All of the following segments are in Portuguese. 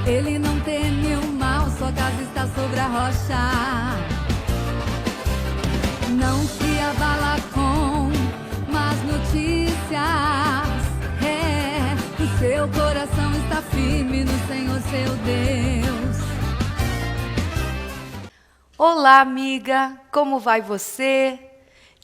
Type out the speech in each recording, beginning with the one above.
Ele não teme o mal, sua casa está sobre a rocha. Não se abala com más notícias. O seu coração está firme no Senhor, seu Deus. Olá, amiga, como vai você?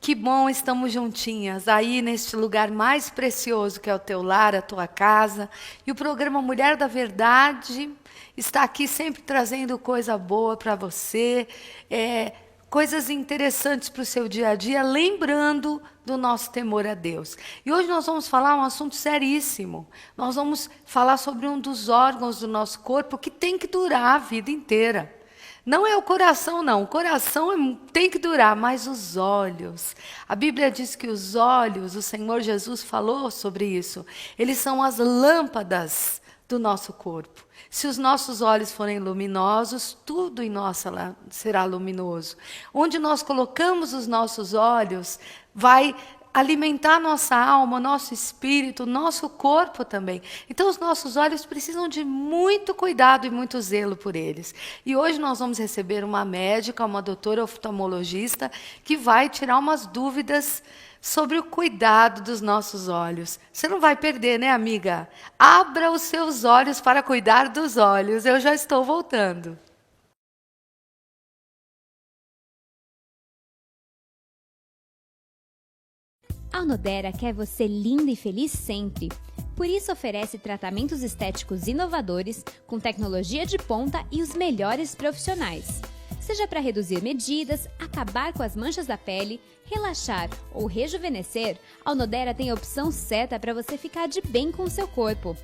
Que bom, estamos juntinhas aí neste lugar mais precioso que é o teu lar, a tua casa. E o programa Mulher da Verdade está aqui sempre trazendo coisa boa para você, coisas interessantes para o seu dia a dia, lembrando do nosso temor a Deus. E hoje nós vamos falar um assunto seríssimo. Nós vamos falar sobre um dos órgãos do nosso corpo que tem que durar a vida inteira. Não é o coração, não. O coração tem que durar, mas os olhos. A Bíblia diz que os olhos, o Senhor Jesus falou sobre isso, eles são as lâmpadas do nosso corpo. Se os nossos olhos forem luminosos, tudo em nós será luminoso. Onde nós colocamos os nossos olhos, vai alimentar nossa alma, nosso espírito, nosso corpo também. Então, os nossos olhos precisam de muito cuidado e muito zelo por eles. E hoje nós vamos receber uma médica, uma doutora oftalmologista, que vai tirar umas dúvidas sobre o cuidado dos nossos olhos. Você não vai perder, né, amiga? Abra os seus olhos para cuidar dos olhos. Eu já estou voltando. A Onodera quer você linda e feliz sempre. Por isso oferece tratamentos estéticos inovadores, com tecnologia de ponta e os melhores profissionais. Seja para reduzir medidas, acabar com as manchas da pele, relaxar ou rejuvenescer, a Onodera tem a opção certa para você ficar de bem com o seu corpo.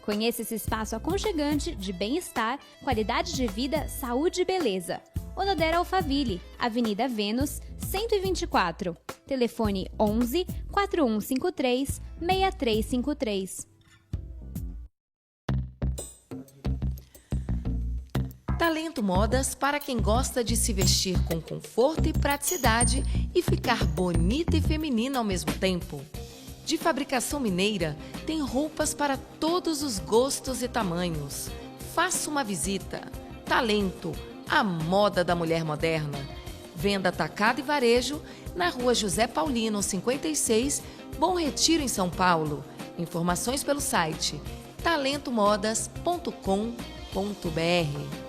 Conheça esse espaço aconchegante de bem-estar, qualidade de vida, saúde e beleza. Onodera Alphaville, Avenida Vênus, 124. Telefone 11 4153 6353. Talento Modas para quem gosta de se vestir com conforto e praticidade e ficar bonita e feminina ao mesmo tempo. De fabricação mineira, tem roupas para todos os gostos e tamanhos. Faça uma visita. Talento, a moda da mulher moderna. Venda atacado e varejo na Rua José Paulino, 56, Bom Retiro, em São Paulo. Informações pelo site talentomodas.com.br.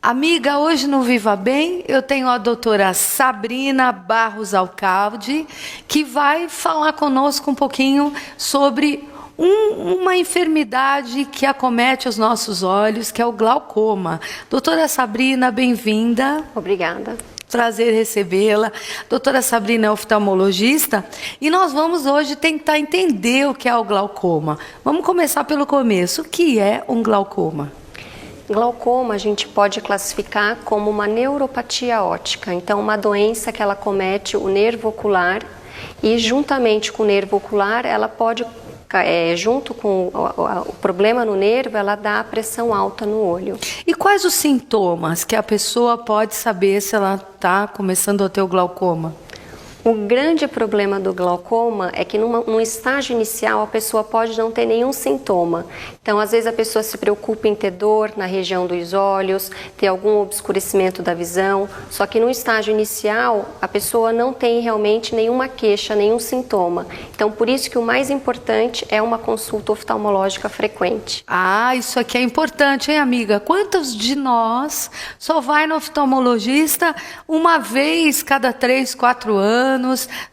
Amiga, hoje no Viva Bem, eu tenho a doutora Sabrina Barros Alcalde, que vai falar conosco um pouquinho sobre uma enfermidade que acomete os nossos olhos, que é o glaucoma. Doutora Sabrina, bem-vinda. Obrigada. Prazer recebê-la. Doutora Sabrina é oftalmologista e nós vamos hoje tentar entender o que é o glaucoma. Vamos começar pelo começo. O que é um glaucoma? Glaucoma a gente pode classificar como uma neuropatia óptica, então uma doença que ela comete o nervo ocular e juntamente com o nervo ocular ela pode, junto com o problema no nervo, ela dá a pressão alta no olho. E quais os sintomas que a pessoa pode saber se ela está começando a ter o glaucoma? O grande problema do glaucoma é que num estágio inicial a pessoa pode não ter nenhum sintoma. Então, às vezes a pessoa se preocupa em ter dor na região dos olhos, ter algum obscurecimento da visão, só que no estágio inicial a pessoa não tem realmente nenhuma queixa, nenhum sintoma. Então, por isso que o mais importante é uma consulta oftalmológica frequente. Ah, isso aqui é importante, hein, amiga? Quantos de nós só vai no oftalmologista uma vez cada 3, 4 anos,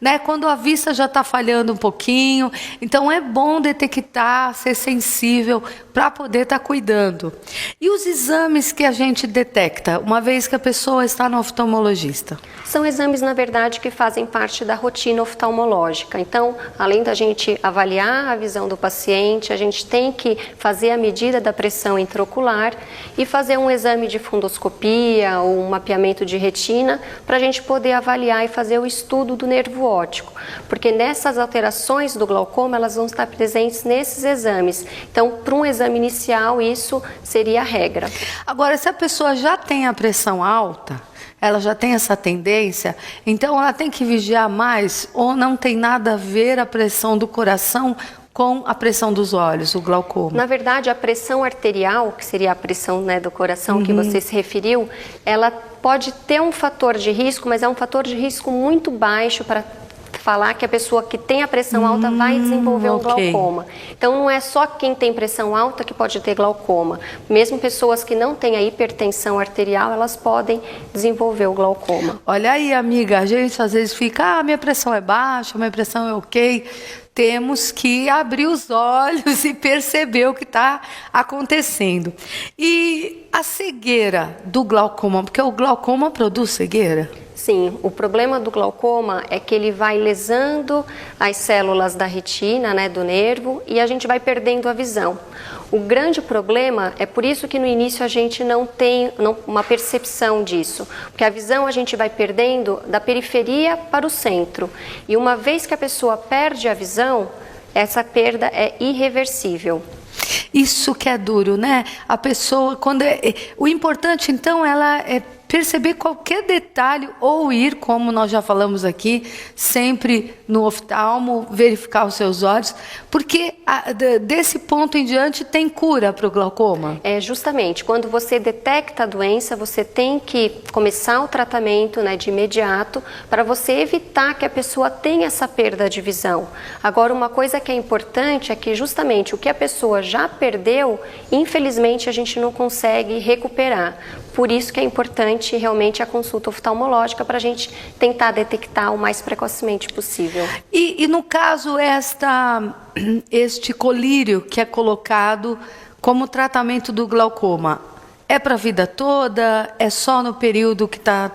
né? Quando a vista já está falhando um pouquinho. Então é bom detectar, ser sensível para poder estar cuidando. E os exames que a gente detecta, uma vez que a pessoa está no oftalmologista? São exames, na verdade, que fazem parte da rotina oftalmológica. Então, além da gente avaliar a visão do paciente, a gente tem que fazer a medida da pressão intraocular e fazer um exame de fundoscopia ou um mapeamento de retina para a gente poder avaliar e fazer o estudo estudo do nervo óptico, porque nessas alterações do glaucoma, elas vão estar presentes nesses exames. Então, para um exame inicial, isso seria a regra. Agora, se a pessoa já tem a pressão alta, ela já tem essa tendência, então ela tem que vigiar mais, ou não tem nada a ver a pressão do coração com a pressão dos olhos, o glaucoma? Na verdade, a pressão arterial, que seria a pressão, né, do coração que você se referiu, ela pode ter um fator de risco, mas é um fator de risco muito baixo para falar que a pessoa que tem a pressão alta vai desenvolver um glaucoma. Então, não é só quem tem pressão alta que pode ter glaucoma. Mesmo pessoas que não têm a hipertensão arterial, elas podem desenvolver o glaucoma. Olha aí, amiga, a gente às vezes fica, minha pressão é baixa, minha pressão é ok. Temos que abrir os olhos e perceber o que está acontecendo. E a cegueira do glaucoma, porque o glaucoma produz cegueira? Sim, o problema do glaucoma é que ele vai lesando as células da retina, né, do nervo, e a gente vai perdendo a visão. O grande problema é por isso que no início a gente não tem uma percepção disso, porque a visão a gente vai perdendo da periferia para o centro. E uma vez que a pessoa perde a visão, essa perda é irreversível. Isso que é duro, né? A pessoa, o importante então ela é perceber qualquer detalhe ou ir, como nós já falamos aqui, sempre no oftalmo, verificar os seus olhos, porque desse ponto em diante tem cura para o glaucoma? É, justamente, quando você detecta a doença, você tem que começar o tratamento, né, de imediato, para você evitar que a pessoa tenha essa perda de visão. Agora, uma coisa que é importante é que justamente o que a pessoa já perdeu, infelizmente a gente não consegue recuperar. Por isso que é importante realmente a consulta oftalmológica para a gente tentar detectar o mais precocemente possível. E no caso, este colírio que é colocado como tratamento do glaucoma, é para a vida toda? É só no período que está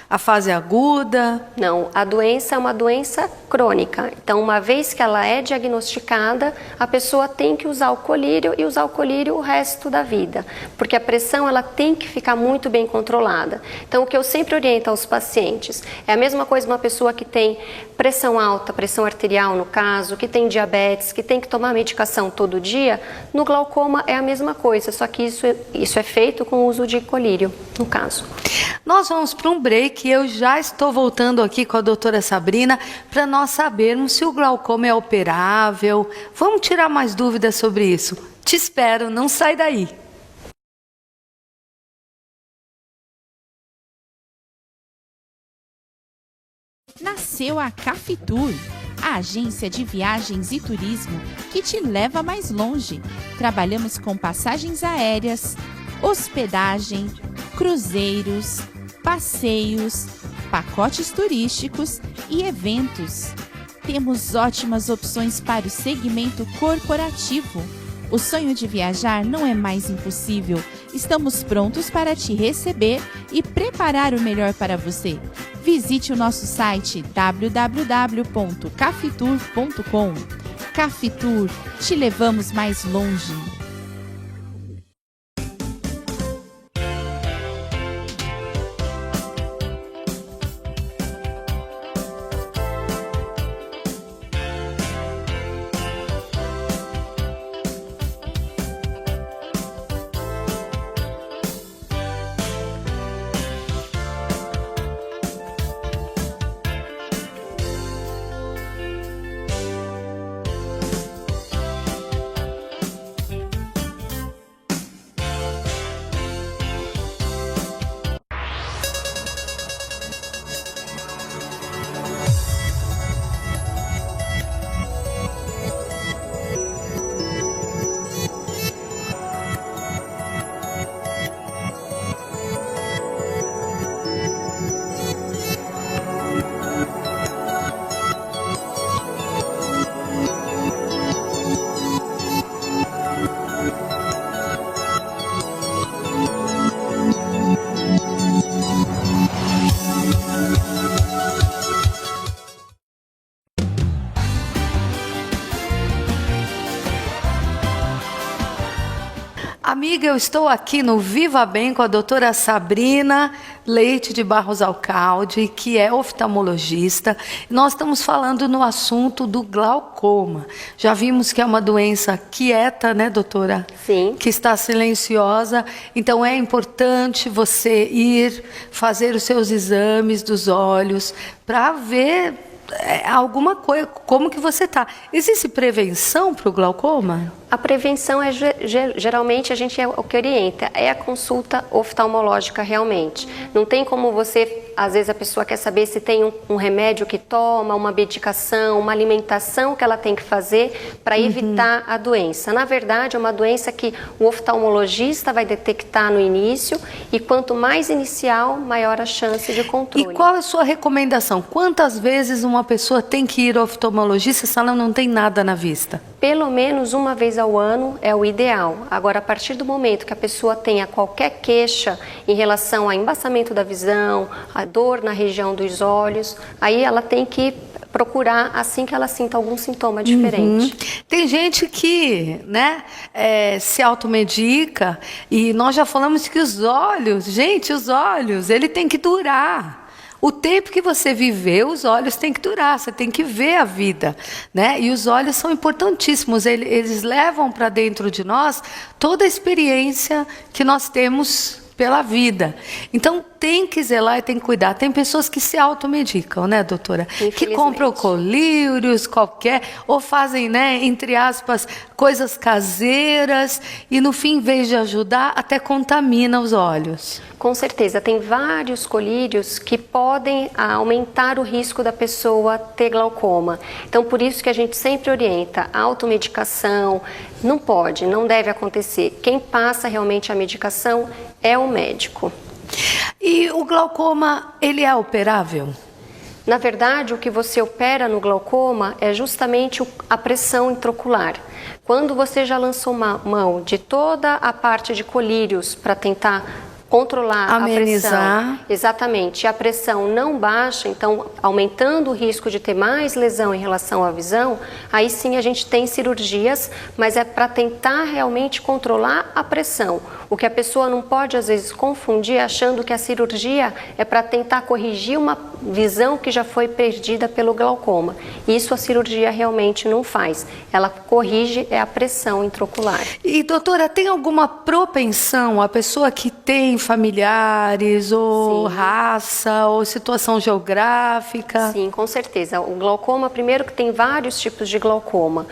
a fase aguda? Não, a doença é uma doença crônica. Então, uma vez que ela é diagnosticada, a pessoa tem que usar o colírio e usar o colírio o resto da vida, porque a pressão ela tem que ficar muito bem controlada. Então, o que eu sempre oriento aos pacientes é a mesma coisa uma pessoa que tem pressão alta, pressão arterial no caso, que tem diabetes, que tem que tomar medicação todo dia. No glaucoma é a mesma coisa, só que isso é feito com o uso de colírio, no caso. Nós vamos para um break e eu já estou voltando aqui com a doutora Sabrina para nós sabermos se o glaucoma é operável. Vamos tirar mais dúvidas sobre isso. Te espero, não sai daí. Nasceu a Cafitur, a agência de viagens e turismo que te leva mais longe. Trabalhamos com passagens aéreas, hospedagem, cruzeiros, passeios, pacotes turísticos e eventos. Temos ótimas opções para o segmento corporativo. O sonho de viajar não é mais impossível. Estamos prontos para te receber e preparar o melhor para você. Visite o nosso site www.cafitur.com. Cafitur, te levamos mais longe. Amiga, eu estou aqui no Viva Bem com a doutora Sabrina, Leite de Barros Alcalde, que é oftalmologista. Nós estamos falando no assunto do glaucoma. Já vimos que é uma doença quieta, né, doutora? Sim. Que está silenciosa. Então é importante você ir fazer os seus exames dos olhos para ver alguma coisa, como que você está. Existe prevenção para o glaucoma? A prevenção é geralmente a gente é o que orienta, é a consulta oftalmológica realmente. Não tem como você, às vezes a pessoa quer saber se tem um remédio que toma, uma medicação, uma alimentação que ela tem que fazer para evitar a doença. Na verdade, é uma doença que o oftalmologista vai detectar no início e quanto mais inicial, maior a chance de controle. E qual é a sua recomendação? Quantas vezes uma pessoa tem que ir ao oftalmologista se ela não tem nada na vista? Pelo menos uma vez ao ano é o ideal. Agora, a partir do momento que a pessoa tenha qualquer queixa em relação a embaçamento da visão, a dor na região dos olhos, aí ela tem que procurar assim que ela sinta algum sintoma diferente. Tem gente que, né, se automedica e nós já falamos que os olhos, ele tem que durar. O tempo que você viveu, os olhos têm que durar, você tem que ver a vida, né? E os olhos são importantíssimos, eles levam para dentro de nós toda a experiência que nós temos pela vida. Então, tem que zelar e tem que cuidar. Tem pessoas que se automedicam, né, doutora? Que compram colírios qualquer, ou fazem, né, entre aspas, coisas caseiras, e no fim, em vez de ajudar, até contamina os olhos. Com certeza, tem vários colírios que podem aumentar o risco da pessoa ter glaucoma. Então, por isso que a gente sempre orienta, a automedicação não pode, não deve acontecer. Quem passa realmente a medicação é o médico. E o glaucoma, ele é operável? Na verdade, o que você opera no glaucoma é justamente a pressão intraocular. Quando você já lançou mão de toda a parte de colírios para tentar controlar amenizar a pressão, exatamente, a pressão não baixa, então aumentando o risco de ter mais lesão em relação à visão, aí sim a gente tem cirurgias, mas é para tentar realmente controlar a pressão. O que a pessoa não pode às vezes confundir achando que a cirurgia é para tentar corrigir uma visão que já foi perdida pelo glaucoma. Isso a cirurgia realmente não faz. Ela corrige a pressão intraocular. E doutora, tem alguma propensão a pessoa que tem familiares ou raça ou situação geográfica? Sim, com certeza. O glaucoma, primeiro que tem vários tipos de glaucoma.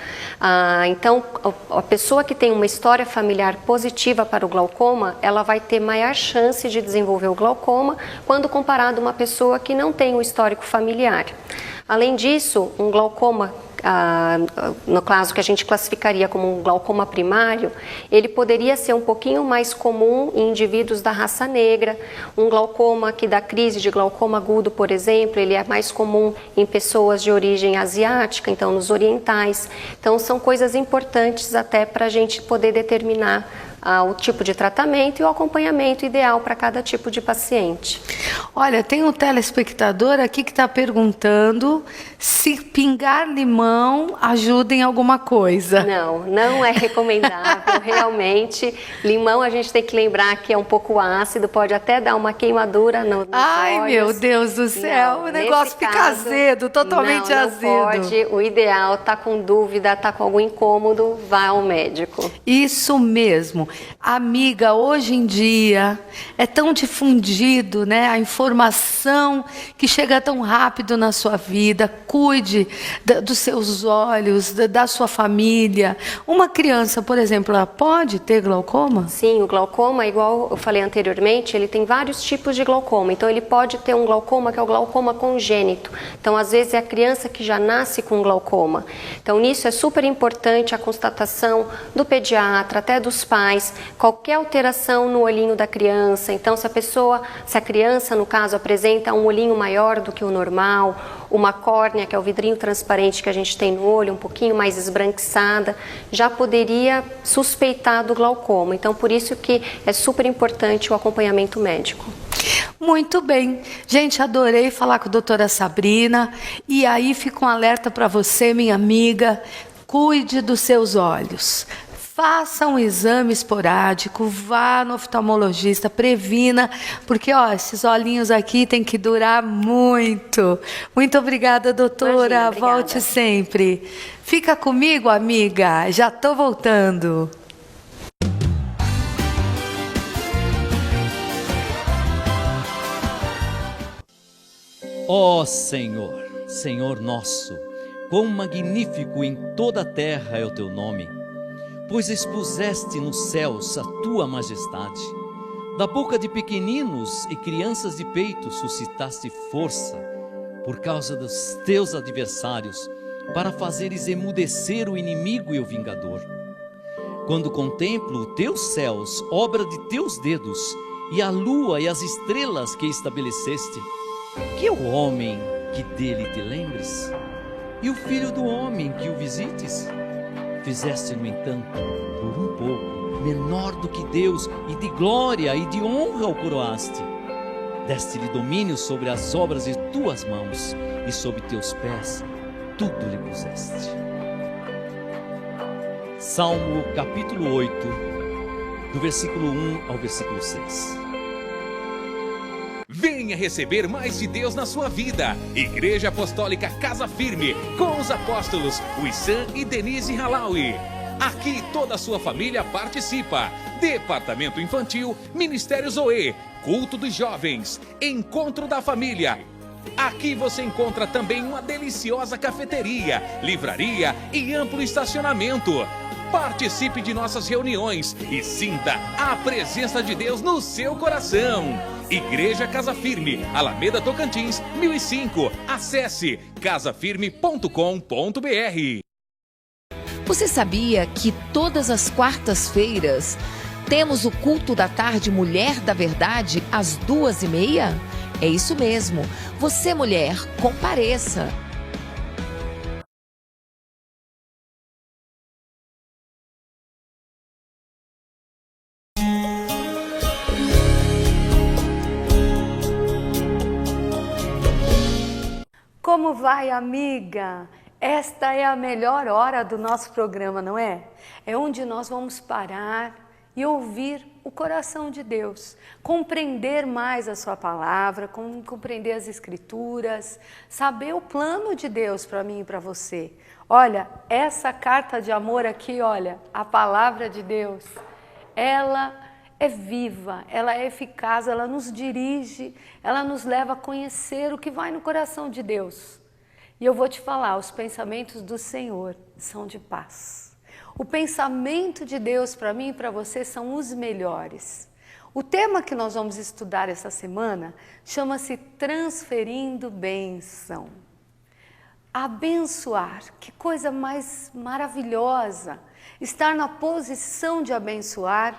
Então, a pessoa que tem uma história familiar positiva para o glaucoma, ela vai ter maior chance de desenvolver o glaucoma quando comparado a uma pessoa que não tem um histórico familiar. Além disso, um glaucoma, no caso que a gente classificaria como um glaucoma primário, ele poderia ser um pouquinho mais comum em indivíduos da raça negra. Um glaucoma que dá crise de glaucoma agudo, por exemplo, ele é mais comum em pessoas de origem asiática, então nos orientais. Então são coisas importantes até para a gente poder determinar o tipo de tratamento e o acompanhamento ideal para cada tipo de paciente. Olha, tem um telespectador aqui que está perguntando se pingar limão ajuda em alguma coisa. Não, não é recomendável, realmente. Limão a gente tem que lembrar que é um pouco ácido, pode até dar uma queimadura nos olhos. Ai, meu Deus do céu, o negócio fica azedo, totalmente azedo. Não pode, o ideal, tá com dúvida, tá com algum incômodo, vá ao médico. Isso mesmo. Amiga, hoje em dia é tão difundido, né, a informação que chega tão rápido na sua vida. Cuide dos seus olhos, da sua família. Uma criança, por exemplo, ela pode ter glaucoma? Sim, o glaucoma, igual eu falei anteriormente, ele tem vários tipos de glaucoma. Então, ele pode ter um glaucoma que é o glaucoma congênito. Então, às vezes, é a criança que já nasce com glaucoma. Então, nisso é super importante a constatação do pediatra, até dos pais, qualquer alteração no olhinho da criança. Então, se a criança, no caso, apresenta um olhinho maior do que o normal, uma córnea, que é o vidrinho transparente que a gente tem no olho, um pouquinho mais esbranquiçada, já poderia suspeitar do glaucoma. Então, por isso que é super importante o acompanhamento médico. Muito bem. Gente, adorei falar com a doutora Sabrina. E aí fica um alerta para você, minha amiga. Cuide dos seus olhos. Faça um exame esporádico, vá no oftalmologista, previna, porque esses olhinhos aqui tem que durar muito. Muito obrigada, doutora. Imagina, obrigada. Volte sempre. Fica comigo, amiga. Já estou voltando. Ó Senhor, Senhor nosso, quão magnífico em toda a terra é o teu nome, pois expuseste nos céus a tua majestade. Da boca de pequeninos e crianças de peito suscitaste força, por causa dos teus adversários, para fazeres emudecer o inimigo e o vingador. Quando contemplo os teus céus, obra de teus dedos, e a lua e as estrelas que estabeleceste, que é o homem que dele te lembres, e o filho do homem que o visites? Fizeste, no entanto, por um pouco, menor do que Deus, e de glória e de honra o coroaste. Deste-lhe domínio sobre as obras de tuas mãos, e sob teus pés tudo lhe puseste. Salmo capítulo 8, do versículo 1 ao versículo 6. Venha receber mais de Deus na sua vida. Igreja Apostólica Casa Firme, com os apóstolos Wissam e Denise Halaui. Aqui toda a sua família participa. Departamento Infantil, Ministério Zoe, Culto dos Jovens, Encontro da Família. Aqui você encontra também uma deliciosa cafeteria, livraria e amplo estacionamento. Participe de nossas reuniões e sinta a presença de Deus no seu coração. Igreja Casa Firme, Alameda Tocantins, 1005. Acesse casafirme.com.br. Você sabia que todas as quartas-feiras temos o culto da tarde Mulher da Verdade às 2h30? É isso mesmo. Você, mulher, compareça. Como vai, amiga? Esta é a melhor hora do nosso programa, não é? É onde nós vamos parar e ouvir o coração de Deus, compreender mais a sua palavra, compreender as escrituras, saber o plano de Deus para mim e para você. Olha, essa carta de amor aqui, olha, a palavra de Deus, ela é viva, ela é eficaz, ela nos dirige, ela nos leva a conhecer o que vai no coração de Deus. E eu vou te falar, os pensamentos do Senhor são de paz. O pensamento de Deus para mim e para você são os melhores. O tema que nós vamos estudar essa semana chama-se Transferindo Bênção. Abençoar, que coisa mais maravilhosa, estar na posição de abençoar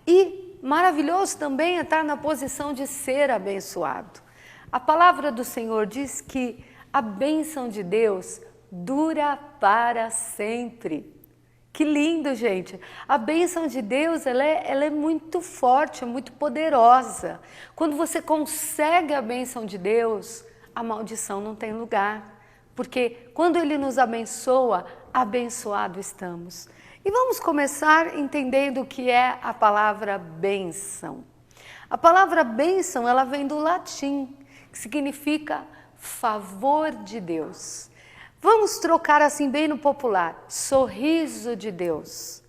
e maravilhoso também é estar na posição de ser abençoado. A palavra do Senhor diz que a bênção de Deus dura para sempre. Que lindo, gente! A bênção de Deus ela é muito forte, é muito poderosa. Quando você consegue a bênção de Deus, a maldição não tem lugar. Porque quando Ele nos abençoa, abençoado estamos. E vamos começar entendendo o que é a palavra bênção. A palavra bênção, ela vem do latim, que significa favor de Deus. Vamos trocar assim bem no popular, sorriso de Deus.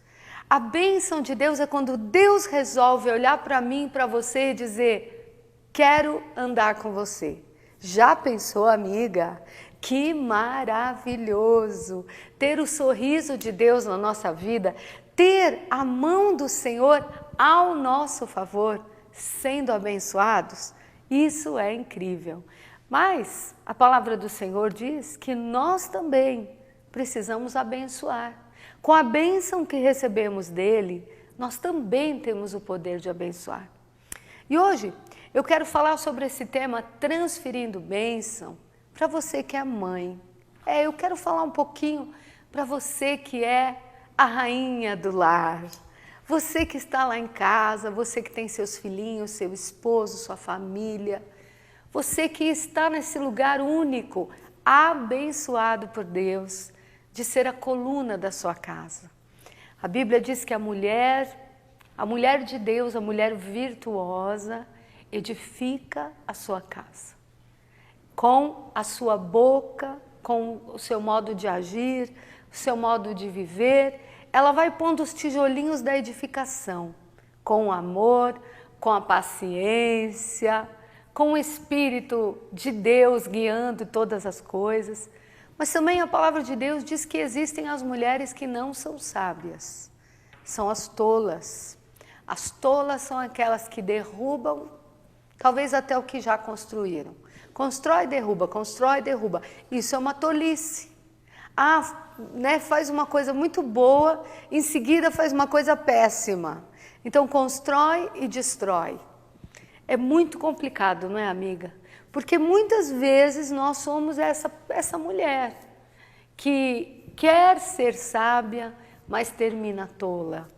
A bênção de Deus é quando Deus resolve olhar para mim e para você e dizer, quero andar com você. Já pensou, amiga? Que maravilhoso ter o sorriso de Deus na nossa vida, ter a mão do Senhor ao nosso favor, sendo abençoados. Isso é incrível. Mas a palavra do Senhor diz que nós também precisamos abençoar. Com a bênção que recebemos dele, nós também temos o poder de abençoar. E hoje eu quero falar sobre esse tema transferindo bênção para você que é mãe. Eu quero falar um pouquinho para você que é a rainha do lar. Você que está lá em casa, você que tem seus filhinhos, seu esposo, sua família. Você que está nesse lugar único, abençoado por Deus, de ser a coluna da sua casa. A Bíblia diz que a mulher de Deus, a mulher virtuosa, edifica a sua casa. Com a sua boca, com o seu modo de agir, o seu modo de viver, ela vai pondo os tijolinhos da edificação, com o amor, com a paciência, com o Espírito de Deus guiando todas as coisas. Mas também a palavra de Deus diz que existem as mulheres que não são sábias, são as tolas. As tolas são aquelas que derrubam, talvez até o que já construíram. Constrói, derruba, constrói, derruba. Isso é uma tolice. Faz uma coisa muito boa, em seguida faz uma coisa péssima. Então constrói e destrói. É muito complicado, não é, amiga? Porque muitas vezes nós somos essa mulher que quer ser sábia, mas termina tola.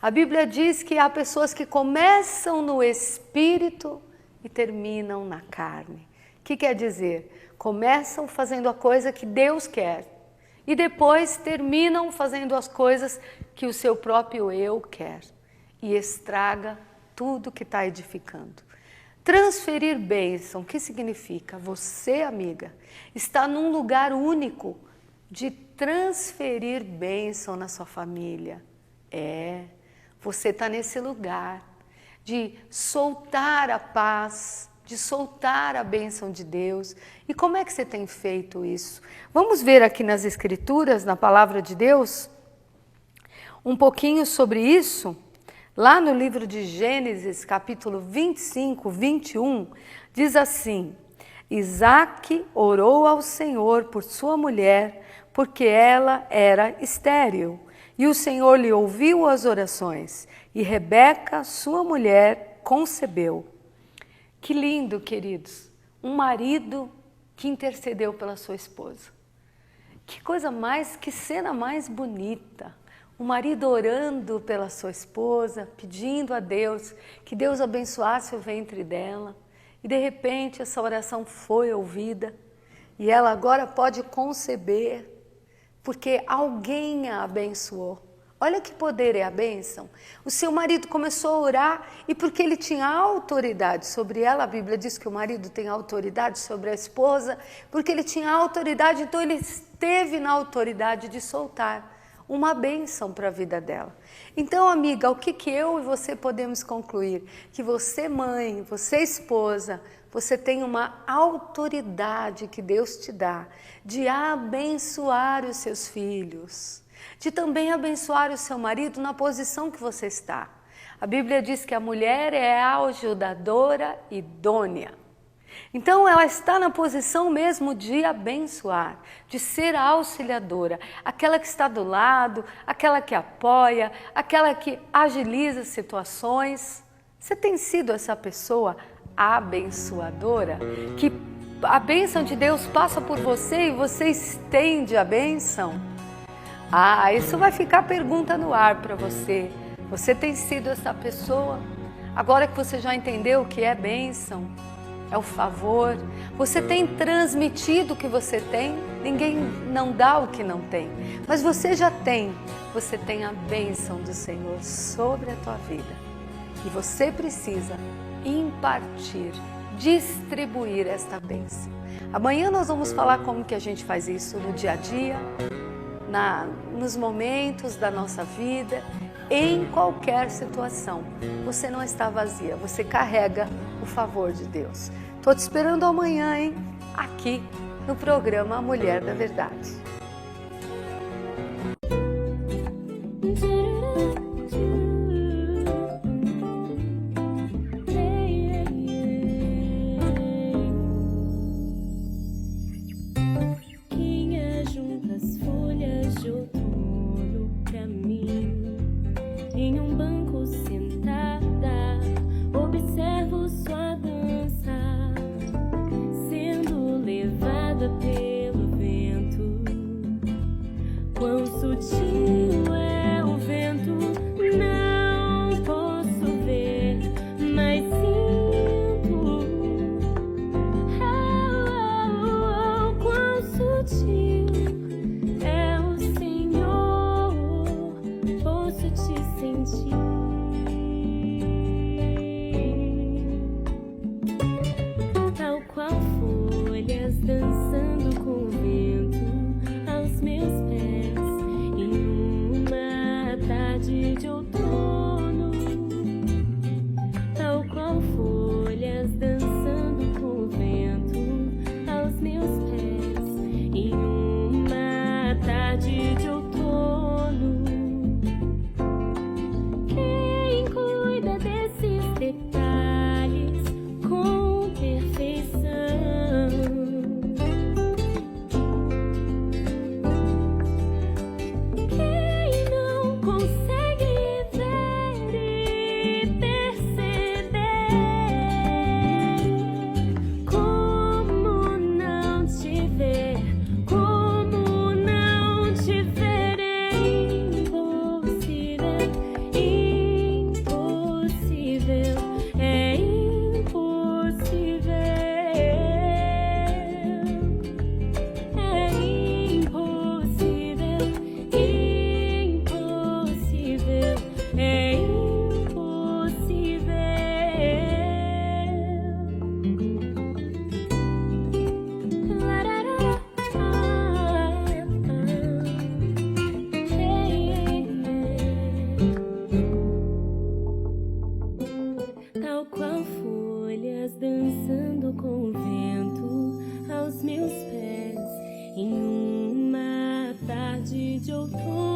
A Bíblia diz que há pessoas que começam no espírito e terminam na carne. O que quer dizer? Começam fazendo a coisa que Deus quer e depois terminam fazendo as coisas que o seu próprio eu quer e estraga tudo que está edificando. Transferir bênção, o que significa? Você, amiga, está num lugar único de transferir bênção na sua família. Você está nesse lugar de soltar a paz, de soltar a bênção de Deus. E como é que você tem feito isso? Vamos ver aqui nas Escrituras, na Palavra de Deus, um pouquinho sobre isso. Lá no livro de Gênesis, capítulo 25, 21, diz assim: Isaque orou ao Senhor por sua mulher, porque ela era estéril. E o Senhor lhe ouviu as orações, e Rebeca, sua mulher, concebeu. Que lindo, queridos, um marido que intercedeu pela sua esposa. Que cena mais bonita. O marido orando pela sua esposa, pedindo a Deus que Deus abençoasse o ventre dela. E de repente essa oração foi ouvida e ela agora pode conceber, porque alguém a abençoou. Olha que poder é a bênção. O seu marido começou a orar e porque ele tinha autoridade sobre ela, a Bíblia diz que o marido tem autoridade sobre a esposa, porque ele tinha autoridade, então ele esteve na autoridade de soltar uma bênção para a vida dela. Então, amiga, o que eu e você podemos concluir? Que você, mãe, você, esposa, você tem uma autoridade que Deus te dá de abençoar os seus filhos, de também abençoar o seu marido na posição que você está. A Bíblia diz que a mulher é a ajudadora idônea. Então ela está na posição mesmo de abençoar, de ser a auxiliadora, aquela que está do lado, aquela que apoia, aquela que agiliza situações. Você tem sido essa pessoa abençoadora? Que a bênção de Deus passa por você e você estende a bênção? Isso vai ficar pergunta no ar para você. Você tem sido essa pessoa? Agora que você já entendeu o que é bênção, é o favor, você tem transmitido o que você tem, ninguém não dá o que não tem, mas você já tem, você tem a bênção do Senhor sobre a tua vida e você precisa impartir, distribuir esta bênção. Amanhã nós vamos falar como que a gente faz isso no dia a dia, nos momentos da nossa vida, em qualquer situação. Você não está vazia, você carrega o favor de Deus. Estou te esperando amanhã, hein? Aqui no programa A Mulher da Verdade. Pelo vento teu trono.